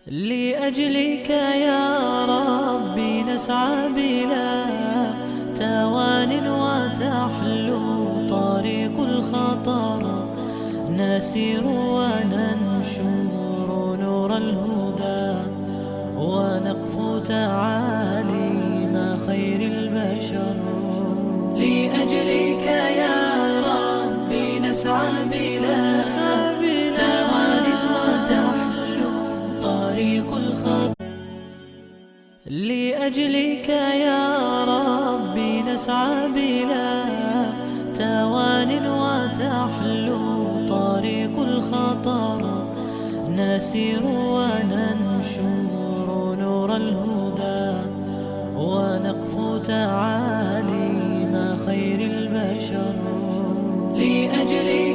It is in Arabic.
لأجلك يا ربي نسعى بلا توان وتحلو طريق الخطر، نسير وننشر نور الهدى ونقفو تعاليم خير البشر. لأجلك يا ربي نسعى بلا توان وتحلو طريق الخطر، لأجلك يا ربي نسعى بلا توان وتحلو طريق الخطر، نسير وننشر نور الهدى ونقفو تعاليم خير البشر. لأجلك